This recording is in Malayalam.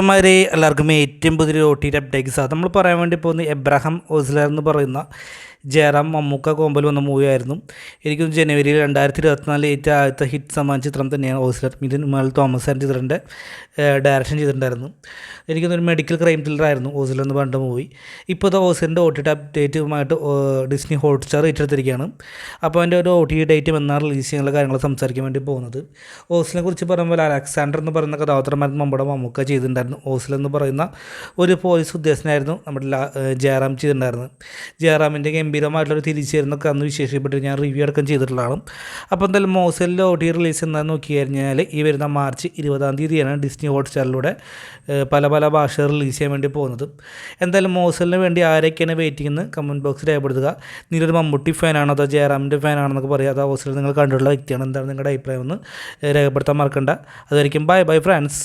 മാരെ എല്ലാവർക്കും ഏറ്റവും പുതിയൊരു OTT അപ്ഡേറ്റ്സ് നമ്മൾ പറയാൻ വേണ്ടി പോകുന്ന എബ്രഹാം ഓസ്ലർ എന്ന് പറയുന്ന ജയറാം മമ്മൂക്ക കോമ്പൽ വന്ന മൂവിയായിരുന്നു. എനിക്കും ജനുവരിയിൽ 2024 ഏറ്റവും ആദ്യത്തെ ഹിറ്റ് സമ്മാനിച്ച ചിത്രം തന്നെയാണ് ഓസ്ലർ. മിഥുൻ ഉമാൽ തോമസ് ആൻഡ് ചിത്രൻ്റെ ഡയറക്ഷൻ ചെയ്തിട്ടുണ്ടായിരുന്നു. എനിക്കൊന്നൊരു മെഡിക്കൽ ക്രൈം ത്രില്ലറായിരുന്നു ഓസ്ലർ എന്ന് പറഞ്ഞ മൂവി. ഇപ്പോൾ ഇത് ഓസ്ലറിൻ്റെ OTT അപ്ഡേറ്റുമായിട്ട് ഡിസ്നി ഹോട്ട്സ്റ്റാർ ഏറ്റെടുത്തിരിക്കുകയാണ്. അപ്പോൾ അതിൻ്റെ ഒരു OTT ഡേറ്റ് എന്നാണ് റിലീസ് ചെയ്യാനുള്ള കാര്യങ്ങൾ സംസാരിക്കാൻ വേണ്ടി പോകുന്നത്. ഓസ്ലറിനെ കുറിച്ച് പറയുമ്പോൾ അലക്സാണ്ടർ എന്ന് പറയുന്ന കഥാപാത്രമായിരുന്നു നമ്മുടെ മമ്മൂക്ക ചെയ്തിട്ടുണ്ടായിരുന്നു. ഓസ്ലർ എന്ന് പറയുന്ന ഒരു പോലീസ് ഉദ്യോഗസ്ഥനായിരുന്നു നമ്മുടെ ജയറാം ചെയ്തിട്ടുണ്ടായിരുന്നത്. ജയറാമിൻ്റെ ഗംഭീരമായിട്ടുള്ളൊരു തിരിച്ചു വരുന്നൊക്കെ അന്ന് വിശേഷിപ്പെട്ട് ഞാൻ റിവ്യൂ അടക്കം ചെയ്തിട്ടുള്ളതാണ്. അപ്പോൾ എന്തായാലും ഓസ്ലറിൻ്റെ OTT റിലീസ് എന്താണെന്ന് നോക്കി കഴിഞ്ഞാൽ ഈ വരുന്ന മാർച്ച് 20-ാം തീയതിയാണ് ഡിസ്നി ഹോട്ട്സ്റ്റാറിലൂടെ പല ഭാഷ റിലീസ് ചെയ്യാൻ വേണ്ടി പോകുന്നത്. എന്തായാലും ഓസ്ലറിന് വേണ്ടി ആരൊക്കെയാണ് വെയിറ്റിംഗ് എന്ന് കമൻറ്റ് ബോക്സിൽ രേഖപ്പെടുത്തുക. നിങ്ങളൊരു മമ്മൂട്ടി ഫാനാണോ അതോ ജയറാമിൻ്റെ ഫാനാണെന്നൊക്കെ പറയുക. അതോ ഓസ്ലർ നിങ്ങൾ കണ്ടിട്ടുള്ള വ്യക്തിയാണ്, എന്താണ് നിങ്ങളുടെ അഭിപ്രായം എന്ന് രേഖപ്പെടുത്താൻ മറക്കണ്ട. അതായിരിക്കും ബൈ ഫ്രണ്ട്സ്.